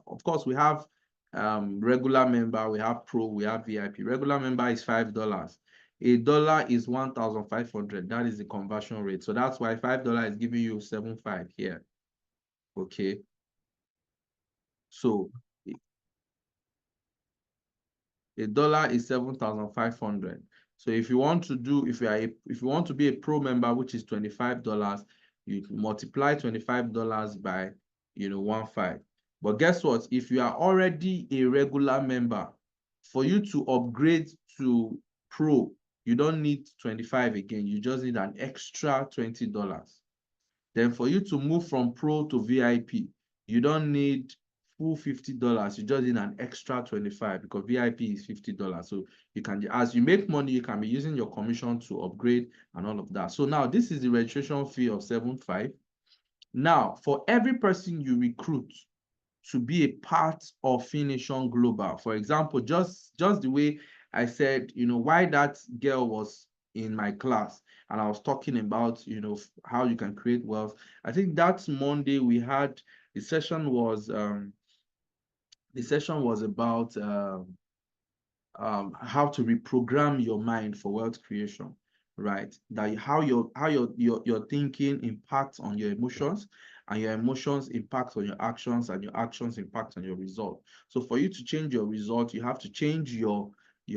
Of course, we have regular member, we have pro, we have VIP. Regular member is $5. $1 is 1,500. That is the conversion rate. So that's why $5 is giving you 7.5 here. Okay. So $1 is 7,500. So if you want to be a pro member, which is $25, you multiply $25 by 1.5. But guess what? If you are already a regular member, for you to upgrade to pro, you don't need 25 again. You just need an extra $20. Then for you to move from pro to VIP, you don't need full $50. You just need an extra 25 because VIP is $50. So you can, as you make money, you can be using your commission to upgrade and all of that. So now this is the registration fee of 7.5. Now, for every person you recruit to be a part of Fination Global, for example, just the way I said, why that girl was in my class and I was talking about, how you can create wealth. I think that Monday we had the session was about how to reprogram your mind for wealth creation, right? That how your thinking impacts on your emotions, and your emotions impact on your actions, and your actions impact on your result. So for you to change your result, you have to change your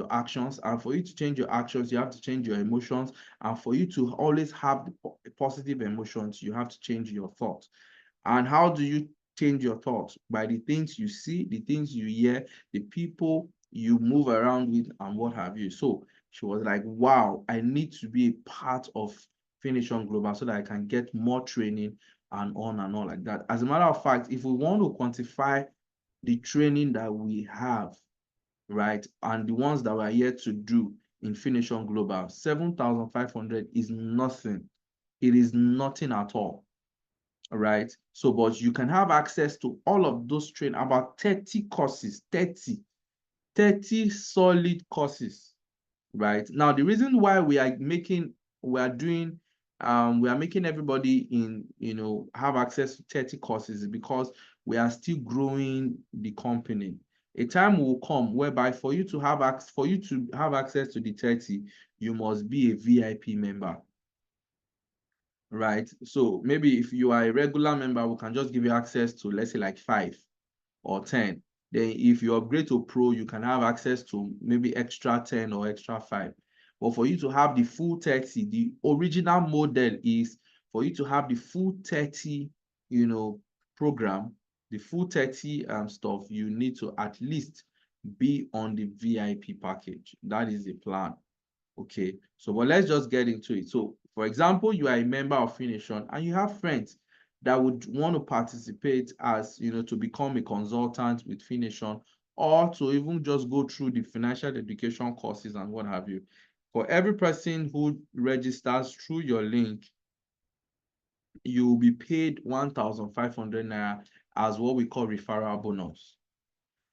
actions, and for you to change your actions, you have to change your emotions, and for you to always have the positive emotions, you have to change your thoughts. And how do you change your thoughts? By the things you see, the things you hear, the people you move around with, and what have you. So she was like, wow, I need to be a part of Fination Global so that I can get more training and on like that. As a matter of fact, if we want to quantify the training that we have, right, and the ones that we're yet to do in Fination Global, 7,500 is nothing. It is nothing at all. Right? So, but you can have access to all of those training, about 30 courses, 30 solid courses, right? Now, the reason why we are making everybody have access to 30 courses is because we are still growing the company. A time will come whereby for you to have access to the 30, you must be a VIP member. Right? So maybe if you are a regular member, we can just give you access to, let's say, like 5 or 10. Then if you upgrade to pro, you can have access to maybe extra 10 or extra 5. But for you to have the full 30, the original model is for you to have the full 30, program, the full 30 stuff, you need to at least be on the VIP package. That is the plan. Okay, so but let's just get into it. So for example, you are a member of Fination and you have friends that would want to participate as, to become a consultant with Fination, or to even just go through the financial education courses and what have you. For every person who registers through your link, you will be paid 1,500 naira as what we call referral bonus.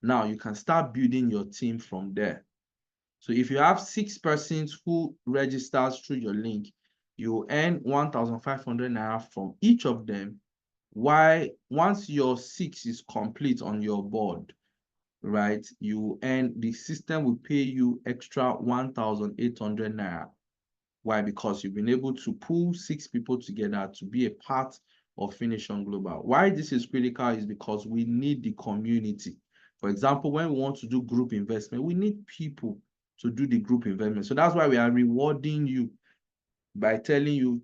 Now you can start building your team from there. So if you have 6 persons who registers through your link, you earn 1,500 naira from each of them. Why, once your 6 is complete on your board, right, the system will pay you extra 1,800 naira. Why? Because you've been able to pull 6 people together to be a part of Fination Global. Why this is critical is because we need the community. For example, when we want to do group investment, we need people to do the group investment. So that's why we are rewarding you by telling you,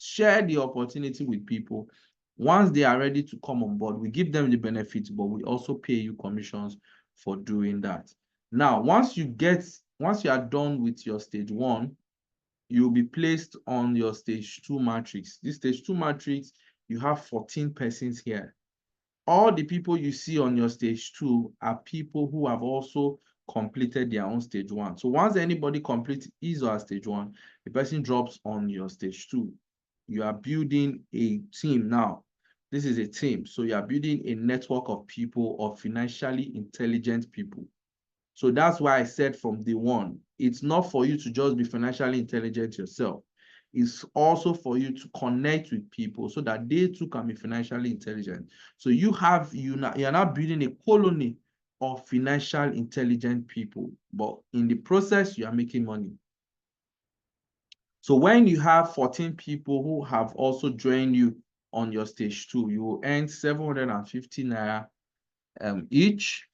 share the opportunity with people. Once they are ready to come on board, we give them the benefits, but we also pay you commissions for doing that. Now, once you are done with your stage 1, you'll be placed on your stage 2 matrix. This stage 2 matrix, you have 14 persons here. All the people you see on your stage 2 are people who have also completed their own stage 1. So once anybody completes his or her stage 1, the person drops on your stage 2. you are building a team now. This is a team. So you are building a network of people, of financially intelligent people. So that's why I said from day one, it's not for you to just be financially intelligent yourself. It's also for you to connect with people so that they too can be financially intelligent. So you're now building a colony of financial intelligent people, but in the process, you are making money. So when you have 14 people who have also joined you on your stage 2, you will earn 750 naira each.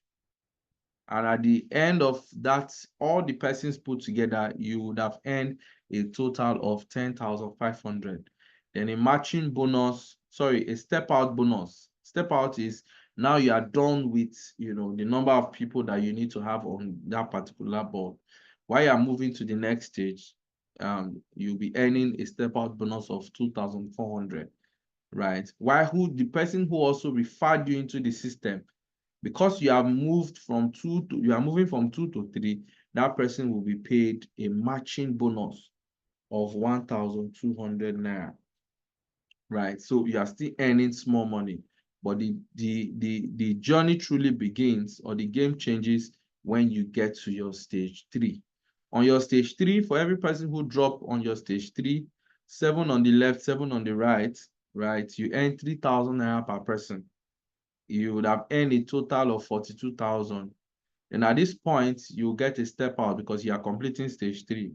And at the end of that, all the persons put together, you would have earned a total of 10,500. Then a matching bonus, sorry, a step out bonus. Step out is now you are done with, the number of people that you need to have on that particular board. While you are moving to the next stage, you'll be earning a step out bonus of 2,400, right? While the person who also referred you into the system, because you have moved from you are moving from 2 to 3, that person will be paid a matching bonus of 1,200 naira, right? So you are still earning small money, but the journey truly begins, or the game changes, when you get to your stage 3. On your stage 3, for every person who drop on your stage 3, 7 on the left, 7 on the right, you earn 3,000 naira per person. You would have earned a total of 42,000. And at this point, you'll get a step out because you are completing stage 3.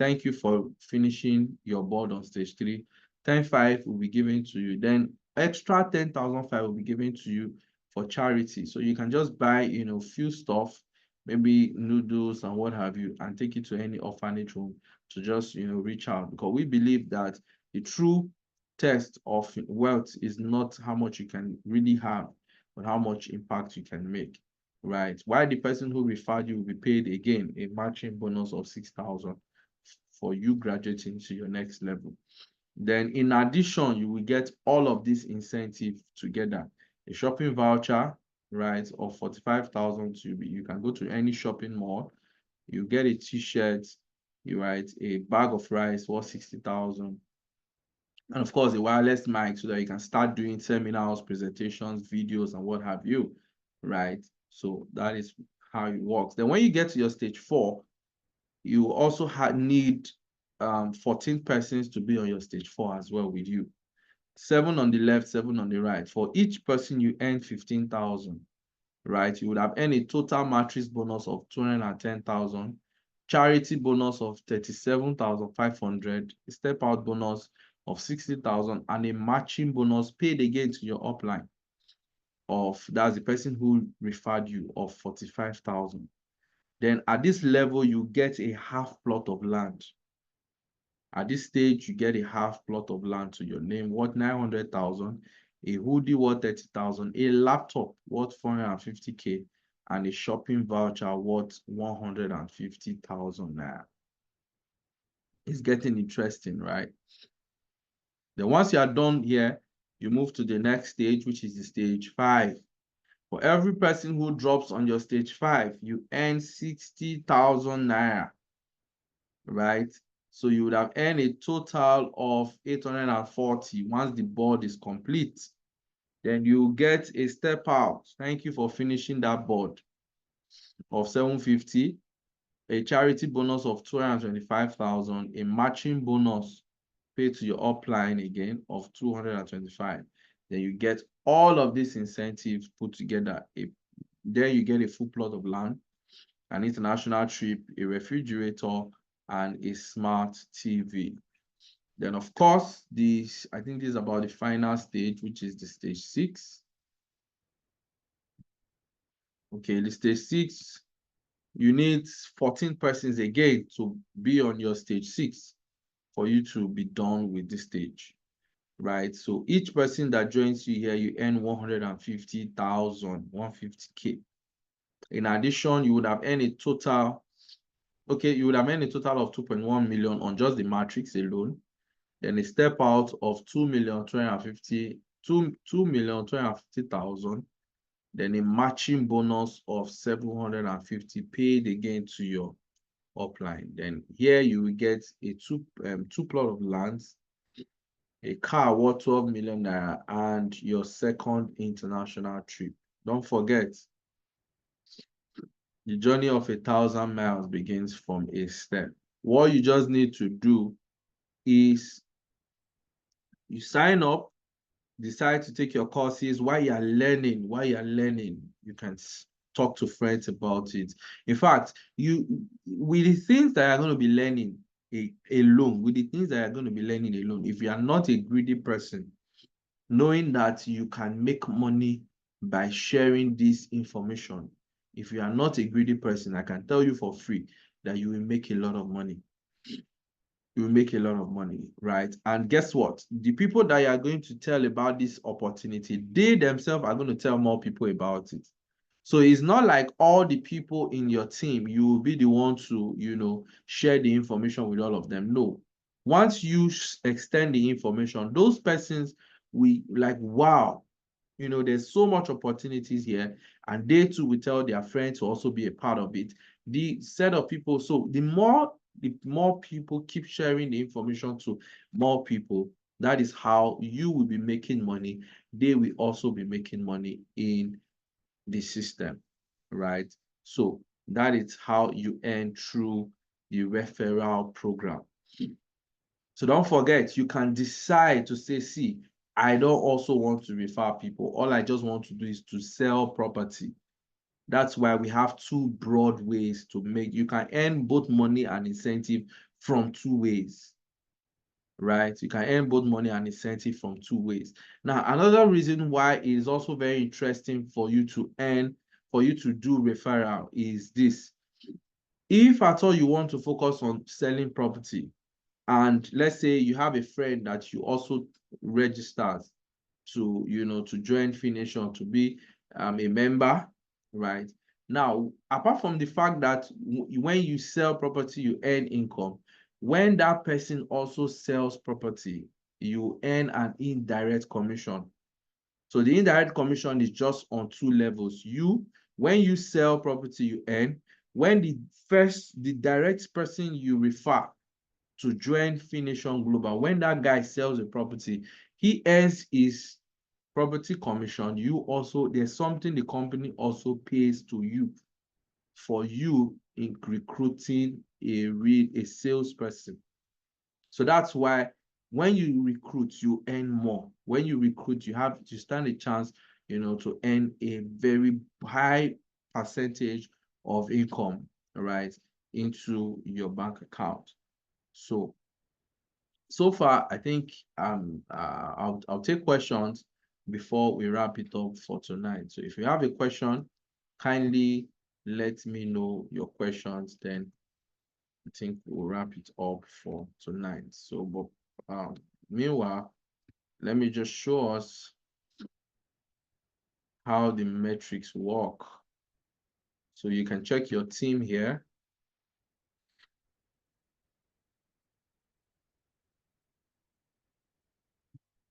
Thank you for finishing your board on stage 3. 10,500 will be given to you. Then extra 10,500 will be given to you for charity. So you can just buy, few stuff, maybe noodles and what have you, and take it to any orphanage home to just, reach out. Because we believe that the true test of wealth is not how much you can really have, but how much impact you can make, right? While the person who referred you will be paid again a matching bonus of 6,000 for you graduating to your next level. Then in addition, you will get all of these incentives together. A shopping voucher, right, of 45,000 you can go to any shopping mall. You get a t-shirt, a bag of rice worth 60,000. And of course, a wireless mic so that you can start doing seminars, presentations, videos, and what have you, right? So that is how it works. Then when you get to your stage 4, you also need 14 persons to be on your stage 4 as well with you. 7 on the left, 7 on the right. For each person, you earn 15,000, right? You would have earned a total matrix bonus of 210,000, charity bonus of 37,500, a step out bonus of 60,000, and a matching bonus paid again to your upline that's the person who referred you, of 45,000. Then at this level, you get a half plot of land. At this stage, you get a half plot of land to your name worth 900,000, a hoodie worth 30,000, a laptop worth 450K, and a shopping voucher worth 150,000 naira. It's getting interesting, right? Then once you are done here, you move to the next stage, which is the stage 5. For every person who drops on your stage 5, you earn 60,000 naira, right? So you would have earned a total of 840 once the board is complete. Then you get a step out. Thank you for finishing that board of 750, a charity bonus of 225,000, a matching bonus paid to your upline again of 225. Then you get all of these incentives put together. Then you get a full plot of land, an international trip, a refrigerator, and a smart TV. Then, of course, I think this is about the final stage, which is the stage 6. Okay, the stage 6, you need 14 persons again to be on your stage 6 for you to be done with this stage, right? So each person that joins you here, you earn 150,000, 150K. In addition, you would have earned a total, you would have earned a total of 2.1 million on just the matrix alone. Then a step out of 2,250,000. Then a matching bonus of 750 paid again to your upline. Then here you will get a two plot of lands, a car worth 12 million naira, and your second international trip. Don't forget, the journey of 1,000 miles begins from a step. What you just need to do is you sign up, decide to take your courses. While you're learning, you can talk to friends about it. In fact, with the things that you're going to be learning alone, if you are not a greedy person, knowing that you can make money by sharing this information, if you are not a greedy person, I can tell you for free that you will make a lot of money. You will make a lot of money, right? And guess what? The people that you are going to tell about this opportunity, they themselves are going to tell more people about it. So it's not like all the people in your team, you will be the one to, share the information with all of them. No. Once you extend the information, those persons will like, wow, there's so much opportunities here, and they too will tell their friends to also be a part of it. The set of people, so the more people keep sharing the information to more people, that is how you will be making money. They will also be making money in the system, right? So that is how you earn through the referral program. So don't forget, you can decide to say, see, I don't also want to refer people. All I just want to do is to sell property. That's why we have two broad ways to make. You can earn both money and incentive from two ways, right? You can earn both money and incentive from two ways. Now, another reason why it is also very interesting for you to do referral is this. If at all you want to focus on selling property, and let's say you have a friend that you also registers to join Fination, to be a member, right? Now, apart from the fact that when you sell property, you earn income, when that person also sells property, you earn an indirect commission. So the indirect commission is just on two levels. When you sell property, you earn. When the direct person you refer to join Fination Global, when that guy sells a property, he earns his property commission. There's something the company also pays to you for you in recruiting a salesperson. So that's why when you recruit, you earn more. When you recruit, you stand a chance, to earn a very high percentage of income, right, into your bank account. So far, I think I'll take questions before we wrap it up for tonight. So if you have a question, kindly let me know your questions. Then I think we'll wrap it up for tonight. So, but meanwhile, let me just show us how the metrics work. So you can check your team here.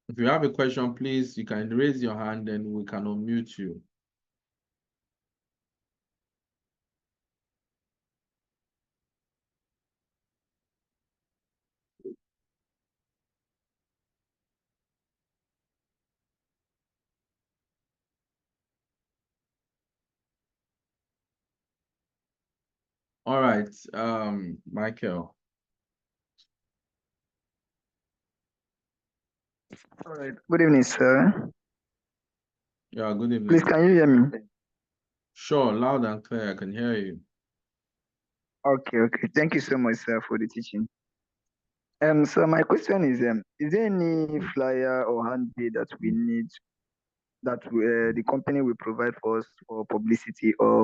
If you have a question, please, you can raise your hand and we can unmute you. All right, Michael. All right. Good evening, sir. Yeah, good evening. Please, can you hear me? Sure, loud and clear. I can hear you. Okay. Thank you so much, sir, for the teaching. So my question is there any flyer or handbill that we need that the company will provide for us for publicity, or